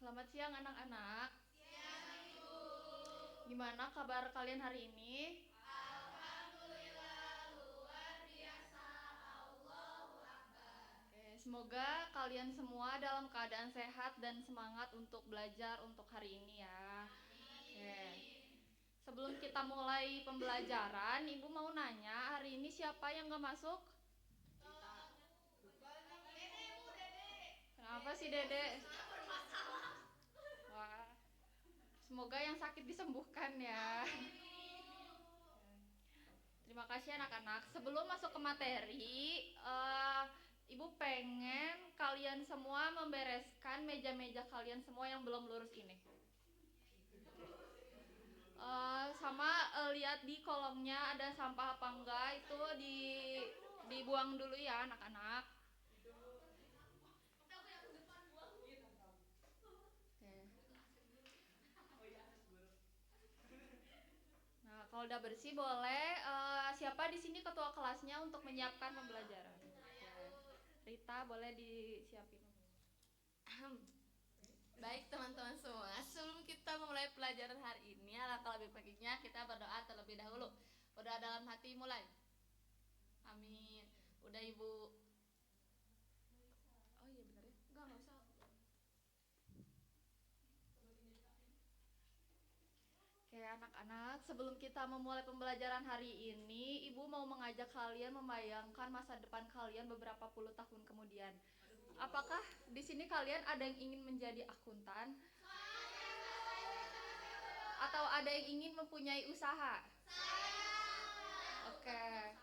Selamat siang anak-anak. Gimana kabar kalian hari ini? Oke, semoga kalian semua dalam keadaan sehat dan semangat untuk belajar untuk hari ini ya. Oke. Sebelum kita mulai pembelajaran, Ibu mau nanya hari ini siapa yang gak masuk? Kenapa sih Dede? Wah, semoga yang sakit disembuhkan ya. Terima kasih anak-anak. Sebelum masuk ke materi, Ibu pengen kalian semua membereskan meja-meja kalian semua yang belum lurus ini. Sama lihat di kolongnya ada sampah apa enggak, itu dibuang dulu ya anak-anak. Nah, kalau udah bersih boleh siapa di sini ketua kelasnya untuk menyiapkan pembelajaran? Rita boleh disiapin. Baik teman-teman semua, sebelum kita memulai pelajaran hari ini, alangkah lebih baiknya kita berdoa terlebih dahulu. Berdoa dalam hati mulai. Amin. Udah Ibu. Oh iya benar ya. Enggak usah. Oke anak-anak, sebelum kita memulai pembelajaran hari ini, Ibu mau mengajak kalian membayangkan masa depan kalian beberapa puluh tahun kemudian. Apakah di sini kalian ada yang ingin menjadi akuntan? Atau ada yang ingin mempunyai usaha? Oke.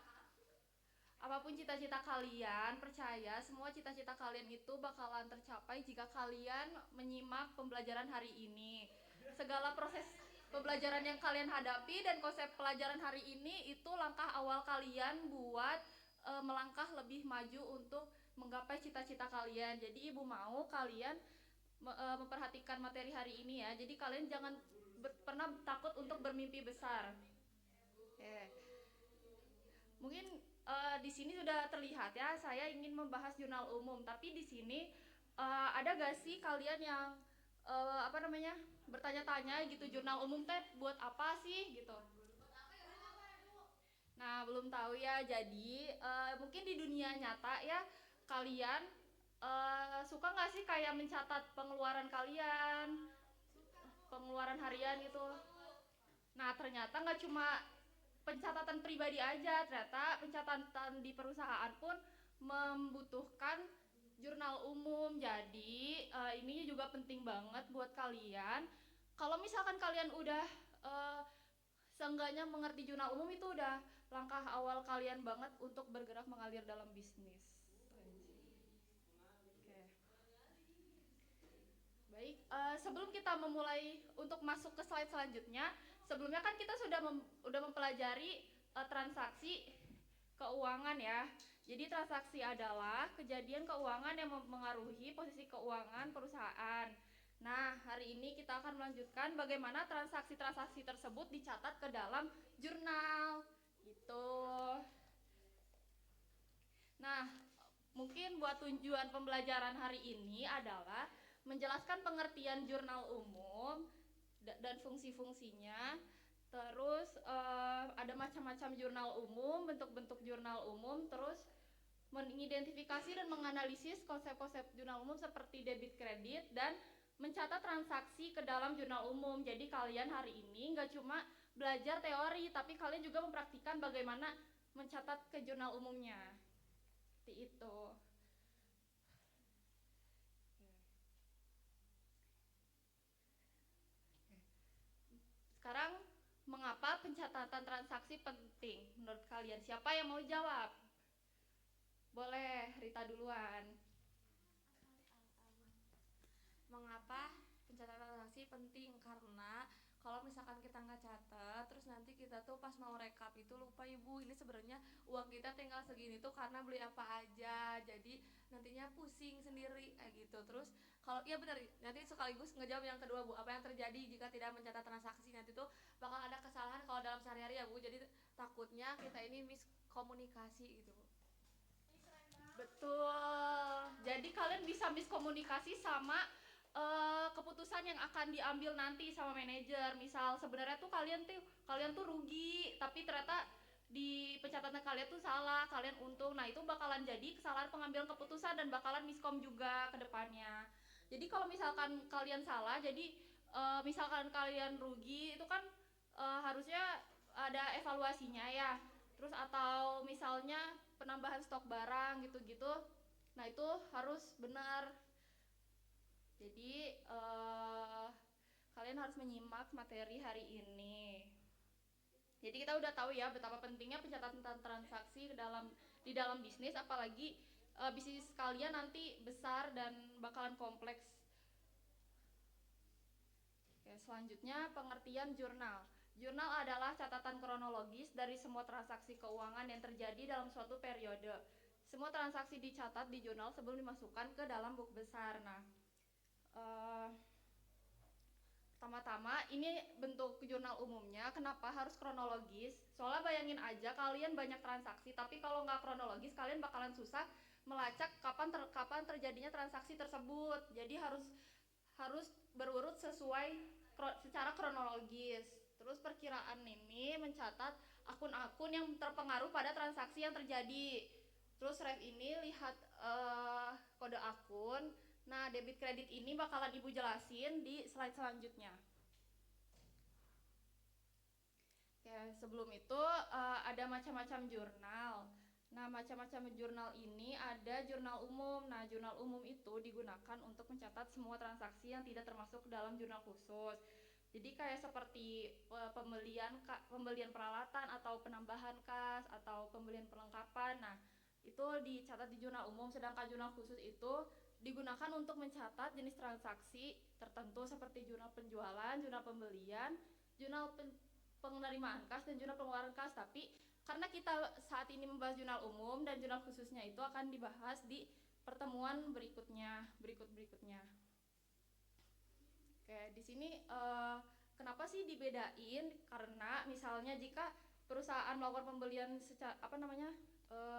Apapun cita-cita kalian, percaya semua cita-cita kalian itu bakalan tercapai jika kalian menyimak pembelajaran hari ini. Segala proses pembelajaran yang kalian hadapi dan konsep pelajaran hari ini itu langkah awal kalian buat melangkah lebih maju untuk menggapai cita-cita kalian. Jadi Ibu mau kalian memperhatikan materi hari ini ya. Jadi kalian jangan pernah takut untuk bermimpi besar. Oke. Mungkin di sini sudah terlihat ya, saya ingin membahas jurnal umum, tapi di sini ada gak sih kalian yang bertanya-tanya gitu, jurnal umum teh buat apa sih gitu? Nah, belum tahu ya. Jadi mungkin di dunia nyata ya kalian suka nggak sih kayak mencatat pengeluaran kalian, pengeluaran harian gitu. Nah, ternyata nggak cuma pencatatan pribadi aja, ternyata pencatatan di perusahaan pun membutuhkan jurnal umum. Jadi ini juga penting banget buat kalian. Kalau misalkan kalian udah uh, seenggaknya mengerti jurnal umum, itu udah langkah awal kalian banget untuk bergerak mengalir dalam bisnis. Oke. Baik, sebelum kita memulai untuk masuk ke slide selanjutnya, sebelumnya kan kita udah mempelajari transaksi keuangan ya. Jadi transaksi adalah kejadian keuangan yang mempengaruhi posisi keuangan perusahaan. Nah, hari ini kita akan melanjutkan bagaimana transaksi-transaksi tersebut dicatat ke dalam jurnal. Gitu. Nah, mungkin buat tujuan pembelajaran hari ini adalah menjelaskan pengertian jurnal umum dan fungsi-fungsinya. Terus ada macam-macam jurnal umum, bentuk-bentuk jurnal umum, terus mengidentifikasi dan menganalisis konsep-konsep jurnal umum seperti debit kredit dan mencatat transaksi ke dalam jurnal umum. Jadi kalian hari ini nggak cuma belajar teori, tapi kalian juga mempraktikkan bagaimana mencatat ke jurnal umumnya. Seperti itu. Sekarang mengapa pencatatan transaksi penting menurut kalian? Siapa yang mau jawab? Boleh, Rita duluan. Mengapa pencatatan transaksi penting? Karena kalau misalkan kita nggak catat, terus nanti kita tuh pas mau rekap itu lupa Ibu, ini sebenarnya uang kita tinggal segini tuh karena beli apa aja, jadi nantinya pusing sendiri kayak gitu. Terus kalau iya benar, nanti sekaligus ngejawab yang kedua Bu, apa yang terjadi jika tidak mencatat transaksi, nanti tuh bakal ada kesalahan kalau dalam sehari-hari ya Bu, jadi takutnya kita ini miskomunikasi gitu Bu. Betul. Jadi kalian bisa miskomunikasi sama keputusan yang akan diambil nanti sama manajer. Misal sebenarnya tuh kalian tuh rugi, tapi ternyata di pencatatan kalian tuh salah, kalian untung. Nah, itu bakalan jadi kesalahan pengambilan keputusan dan bakalan miskom juga ke depannya. Jadi kalau misalkan kalian salah, jadi misalkan kalian rugi, itu kan harusnya ada evaluasinya ya. Terus atau misalnya penambahan stok barang gitu-gitu. Nah, itu harus benar. Jadi kalian harus menyimak materi hari ini. Jadi kita udah tahu ya betapa pentingnya pencatatan transaksi di dalam bisnis, apalagi bisnis kalian nanti besar dan bakalan kompleks. Oke, selanjutnya pengertian jurnal. Jurnal adalah catatan kronologis dari semua transaksi keuangan yang terjadi dalam suatu periode. Semua transaksi dicatat di jurnal sebelum dimasukkan ke dalam buku besar. Nah, pertama-tama ini bentuk jurnal umumnya. Kenapa harus kronologis? Soalnya bayangin aja kalian banyak transaksi, tapi kalau nggak kronologis kalian bakalan susah melacak kapan terjadinya transaksi tersebut. Jadi harus berurut secara kronologis. Terus perkiraan ini mencatat akun-akun yang terpengaruh pada transaksi yang terjadi. Terus ref ini lihat kode akun. Nah, debit kredit ini bakalan Ibu jelasin di slide selanjutnya. Oke, sebelum itu ada macam-macam jurnal. Nah, macam-macam jurnal ini ada jurnal umum. Nah, jurnal umum itu digunakan untuk mencatat semua transaksi yang tidak termasuk dalam jurnal khusus. Jadi kayak seperti pembelian peralatan atau penambahan kas atau pembelian perlengkapan. Nah, itu dicatat di jurnal umum, sedangkan jurnal khusus itu digunakan untuk mencatat jenis transaksi tertentu seperti jurnal penjualan, jurnal pembelian, jurnal penerimaan kas, dan jurnal pengeluaran kas. Tapi karena kita saat ini membahas jurnal umum dan jurnal khususnya itu akan dibahas di pertemuan berikutnya. Oke, di sini kenapa sih dibedain? Karena misalnya jika perusahaan melakukan pembelian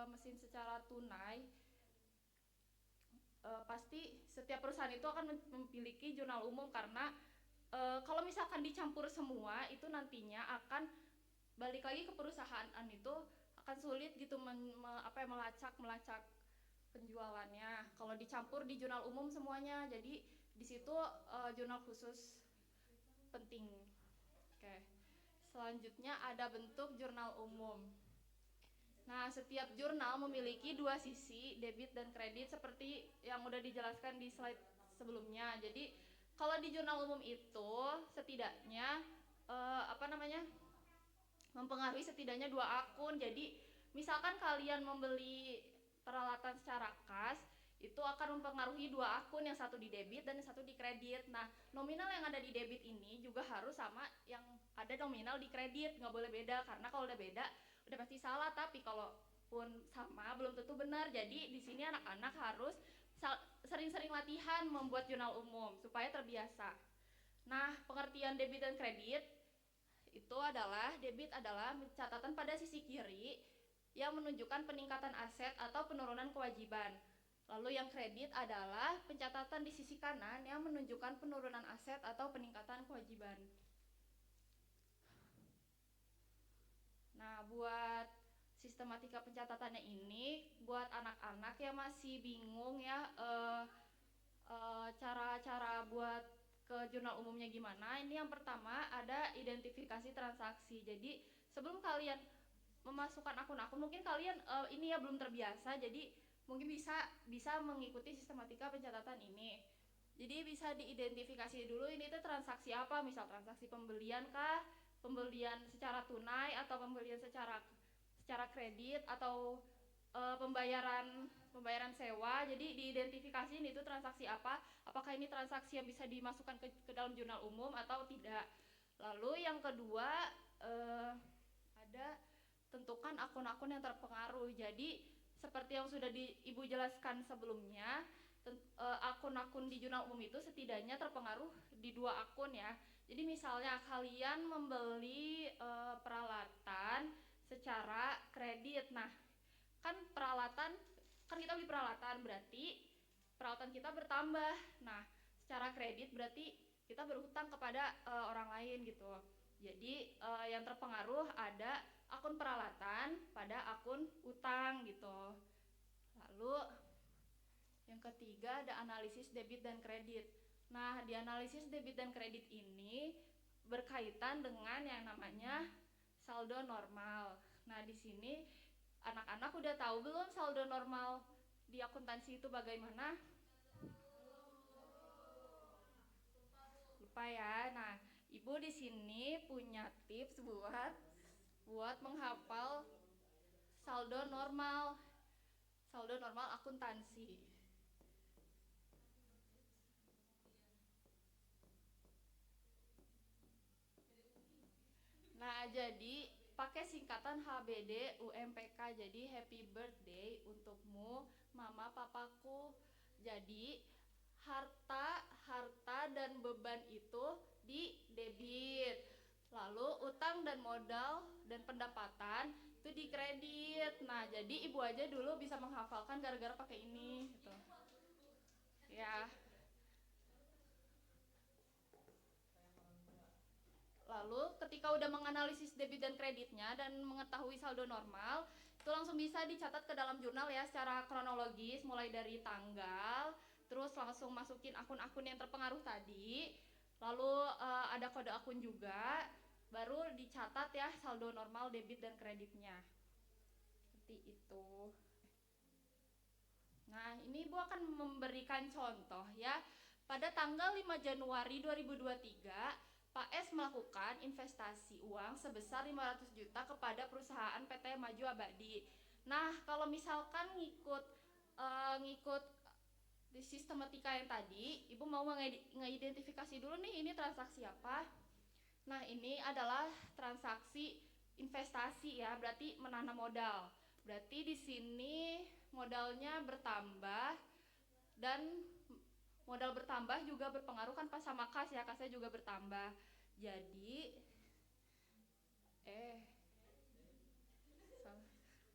mesin secara tunai, pasti setiap perusahaan itu akan memiliki jurnal umum, karena kalau misalkan dicampur semua itu nantinya akan balik lagi ke perusahaan itu akan sulit gitu melacak penjualannya kalau dicampur di jurnal umum semuanya. Jadi di situ jurnal khusus penting. Oke. Selanjutnya ada bentuk jurnal umum. Nah, setiap jurnal memiliki dua sisi, debit dan kredit, seperti yang udah dijelaskan di slide sebelumnya. Jadi, kalau di jurnal umum itu setidaknya mempengaruhi setidaknya dua akun. Jadi, misalkan kalian membeli peralatan secara kas, itu akan mempengaruhi dua akun, yang satu di debit dan yang satu di kredit. Nah, nominal yang ada di debit ini juga harus sama yang ada nominal di kredit, nggak boleh beda, karena kalau udah beda udah pasti salah. Tapi kalau pun sama belum tentu benar. Jadi di sini anak-anak harus sering-sering latihan membuat jurnal umum supaya terbiasa. Nah, pengertian debit dan kredit itu adalah, debit adalah catatan pada sisi kiri yang menunjukkan peningkatan aset atau penurunan kewajiban. Lalu yang kredit adalah pencatatan di sisi kanan yang menunjukkan penurunan aset atau peningkatan kewajiban. Nah, buat sistematika pencatatannya ini, buat anak-anak yang masih bingung ya cara-cara buat ke jurnal umumnya gimana, ini yang pertama ada identifikasi transaksi. Jadi sebelum kalian memasukkan akun-akun, mungkin kalian ini ya belum terbiasa, jadi mungkin bisa mengikuti sistematika pencatatan ini. Jadi bisa diidentifikasi dulu ini tuh transaksi apa, misal transaksi pembelian kah, pembelian secara tunai atau pembelian secara kredit, atau pembayaran sewa. Jadi diidentifikasi ini tuh transaksi apa, apakah ini transaksi yang bisa dimasukkan ke dalam jurnal umum atau tidak. Lalu yang kedua ada tentukan akun-akun yang terpengaruh. Jadi seperti yang sudah Ibu jelaskan sebelumnya, akun-akun di jurnal umum itu setidaknya terpengaruh di dua akun ya. Jadi misalnya kalian membeli peralatan secara kredit. Nah, kan kita beli peralatan, berarti peralatan kita bertambah. Nah, secara kredit berarti kita berhutang kepada orang lain gitu. Jadi yang terpengaruh ada akun peralatan pada akun utang gitu. Lalu yang ketiga ada analisis debit dan kredit. Nah, di analisis debit dan kredit ini berkaitan dengan yang namanya saldo normal. Nah, di sini anak-anak udah tahu belum saldo normal di akuntansi itu bagaimana? Lupa ya. Nah, Ibu di sini punya tips buat menghafal saldo normal. Saldo normal akuntansi. Nah, jadi pakai singkatan HBD UMPK. Jadi happy birthday untukmu, mama papaku. Jadi harta dan beban itu di debit. Lalu utang dan modal dan pendapatan itu di kredit. Nah, jadi ibu aja dulu bisa menghafalkan gara-gara pakai ini gitu. Ya. Lalu ketika udah menganalisis debit dan kreditnya dan mengetahui saldo normal, itu langsung bisa dicatat ke dalam jurnal ya secara kronologis mulai dari tanggal, terus langsung masukin akun-akun yang terpengaruh tadi. Lalu ada kode akun juga, baru dicatat ya saldo normal debit dan kreditnya. Seperti itu. Nah, ini Ibu akan memberikan contoh ya. Pada tanggal 5 Januari 2023, Pak S melakukan investasi uang sebesar 500 juta kepada perusahaan PT Maju Abadi. Nah, kalau misalkan ngikut di sistematika yang tadi, Ibu mau mengidentifikasi dulu nih ini transaksi apa. Nah, ini adalah transaksi investasi ya, berarti menanam modal. Berarti di sini modalnya bertambah dan modal bertambah juga berpengaruh kan pas sama kas ya, kasnya juga bertambah. Jadi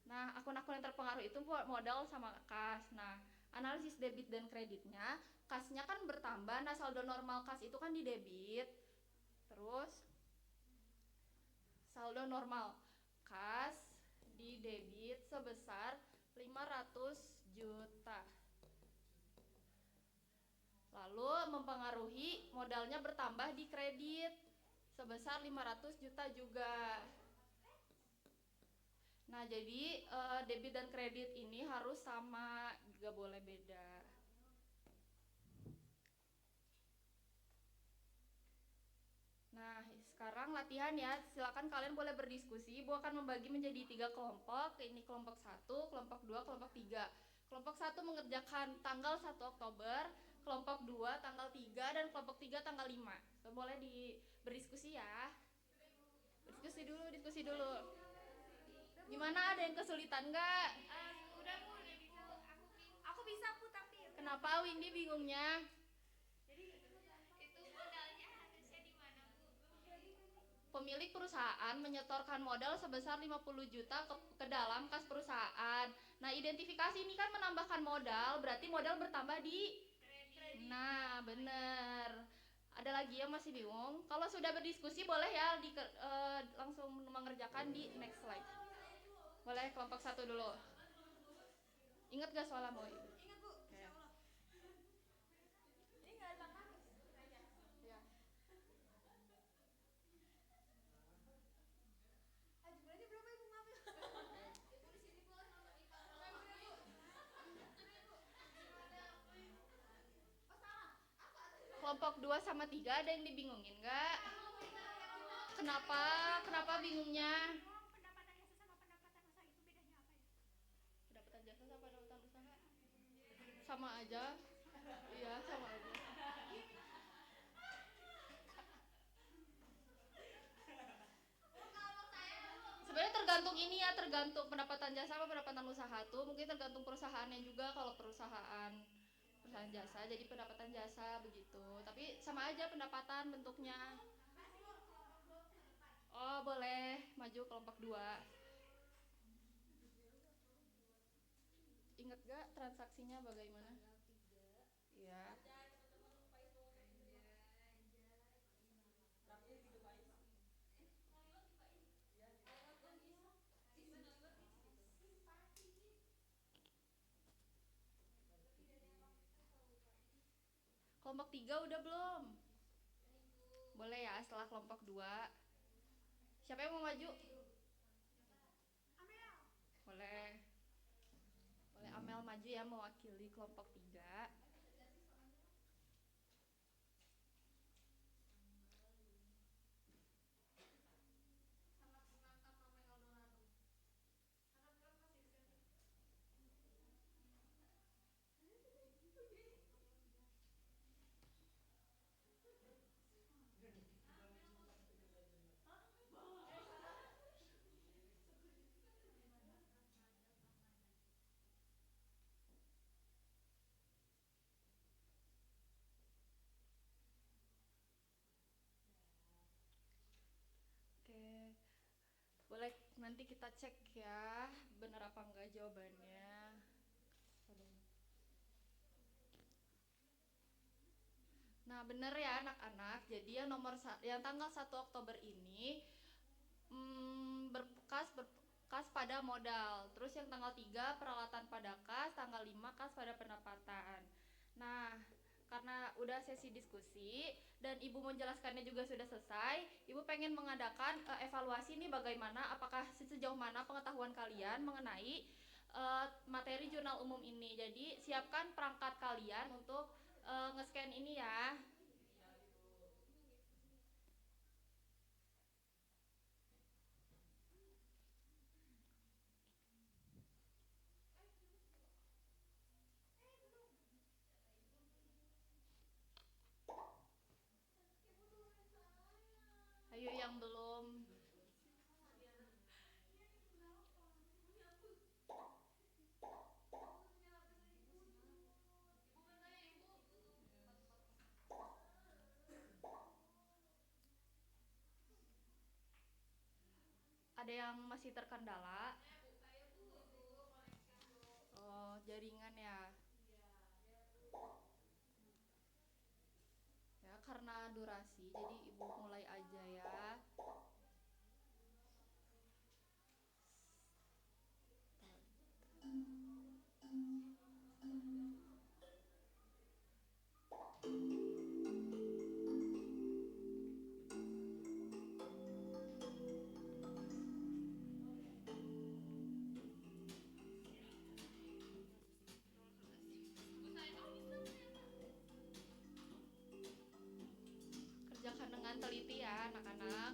nah, akun-akun yang terpengaruh itu modal sama kas. Nah, analisis debit dan kreditnya, kasnya kan bertambah. Nah, saldo normal kas itu kan di debit. Terus saldo normal kas di debit sebesar 500 juta. Lalu mempengaruhi modalnya bertambah di kredit sebesar 500 juta juga. Nah, jadi debit dan kredit ini harus sama, gak boleh beda. Nah, sekarang latihan ya. Silakan kalian boleh berdiskusi. Ibu akan membagi menjadi 3 kelompok. Ini kelompok 1, kelompok 2, kelompok 3. Kelompok 1 mengerjakan tanggal 1 Oktober, kelompok 2 tanggal 3, dan kelompok 3 tanggal 5. So, boleh berdiskusi ya. Diskusi dulu. Gimana, ada yang kesulitan nggak? Udah Bu, udah bisa. Aku bisa Bu, tapi Kenapa Windy bingungnya? itu modalnya harusnya di mana Bu? Pemilik perusahaan menyetorkan modal sebesar 50 juta ke dalam kas perusahaan. Nah, identifikasi ini kan menambahkan modal, berarti modal bertambah di kredit. Nah, bener. Ada lagi yang masih bingung? Kalau sudah berdiskusi boleh ya langsung mengerjakan di next slide. Boleh kelompok 1 dulu. Ingat gak soalnya Moy? Ingat Bu, insyaallah. Ini enggak ada kamus. Ya. Jumlahnya berapa Ibu? Maaf ya. Ibu di sini Bu, nonton IPA. Kelompok 2 sama 3 ada yang dibingungin gak? Kenapa? Kenapa bingungnya? Pendapatan jasa sama pendapatan usaha itu bedanya apa ya? Pendapatan jasa sama pendapatan usaha? Sama aja. Iya, sama aja. Sebenarnya tergantung ini ya, tergantung pendapatan jasa sama pendapatan usaha tuh mungkin tergantung perusahaannya juga. Kalau perusahaan jasa jadi pendapatan jasa begitu, tapi sama aja pendapatan bentuknya. Oh, boleh maju kelompok 2. Ingat gak transaksinya bagaimana? Iya. Kelompok 3 udah belum? Boleh ya setelah kelompok 2. Siapa yang mau maju? Boleh. Boleh Amel maju ya mewakili kelompok 3. Oke. Boleh nanti kita cek ya benar apa enggak jawabannya. Nah, bener ya anak-anak. Jadi yang tanggal 1 Oktober ini berkas pada modal. Terus yang tanggal 3 peralatan pada kas, tanggal 5 kas pada pendapatan. Nah, karena udah sesi diskusi dan Ibu menjelaskannya juga sudah selesai, Ibu pengen mengadakan evaluasi nih bagaimana, apakah sejauh mana pengetahuan kalian mengenai materi jurnal umum ini. Jadi siapkan perangkat kalian untuk nge-scan ini ya. Ayo yang belum. Ada yang masih terkendala? Oh, jaringan ya. Ya, karena durasi, jadi Ibu mulai aja ya. Kerjakan dengan teliti ya, anak-anak.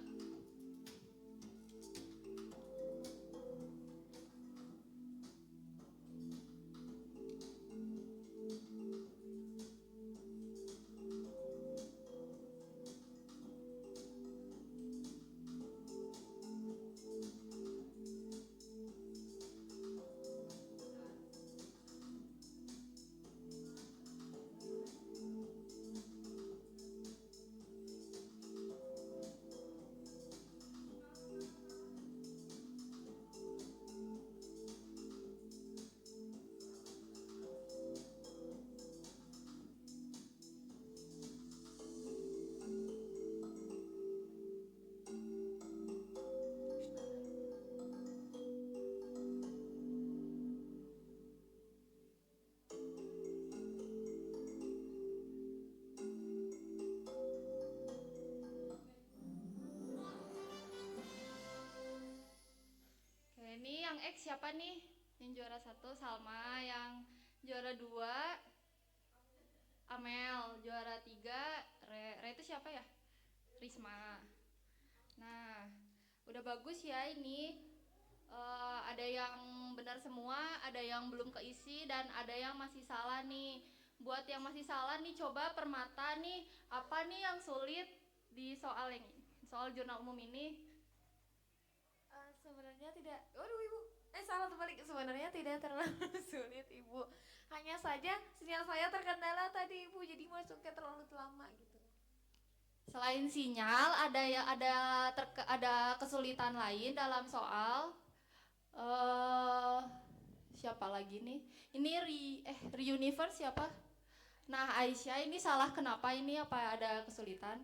Oke, ini yang X siapa nih? Yang juara 1 Salma, yang juara 2 Amel, juara 3 Re itu siapa ya? Risma. Nah, udah bagus ya ini. Ada yang benar semua, ada yang belum keisi, dan ada yang masih salah nih. Buat yang masih salah nih, coba permata nih, apa nih yang sulit di soal jurnal umum ini? Sebenarnya tidak, waduh ibu, salah terbalik, sebenarnya tidak terlalu sulit ibu, hanya saja sinyal saya terkendala tadi ibu, jadi masuknya terlalu lama gitu. Selain sinyal, ada kesulitan lain dalam soal. Siapa lagi nih? Ini Reuniverse siapa? Nah, Aisyah ini salah kenapa ini? Apa ada kesulitan?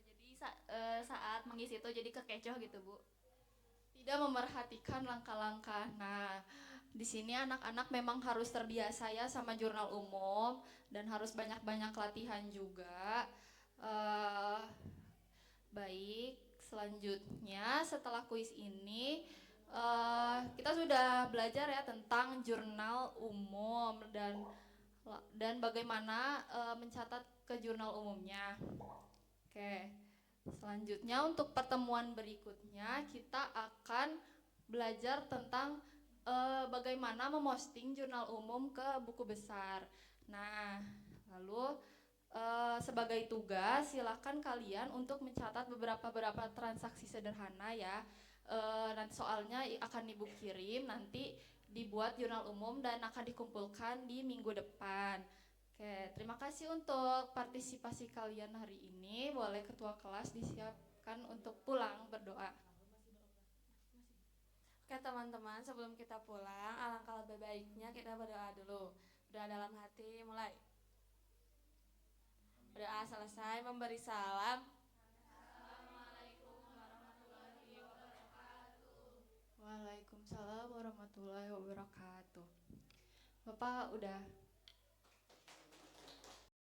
Jadi saat mengisi itu jadi kekecoh gitu Bu. Tidak memerhatikan langkah-langkah. Nah, di sini anak-anak memang harus terbiasa ya sama jurnal umum dan harus banyak-banyak latihan juga. Eh, Baik, selanjutnya setelah kuis ini kita sudah belajar ya tentang jurnal umum dan bagaimana mencatat ke jurnal umumnya. Oke, selanjutnya untuk pertemuan berikutnya kita akan belajar tentang bagaimana memosting jurnal umum ke buku besar. Nah, lalu sebagai tugas silakan kalian untuk mencatat beberapa transaksi sederhana ya. Nanti soalnya akan ibu kirim, nanti dibuat jurnal umum dan akan dikumpulkan di minggu depan. Oke, terima kasih untuk partisipasi kalian hari ini. Boleh ketua kelas disiapkan untuk pulang berdoa. Oke teman-teman, sebelum kita pulang, alangkah lebih baiknya kita berdoa dulu. Berdoa dalam hati, mulai. Berdoa selesai, memberi salam. Waalaikumsalam warahmatullahi wabarakatuh. Bapak udah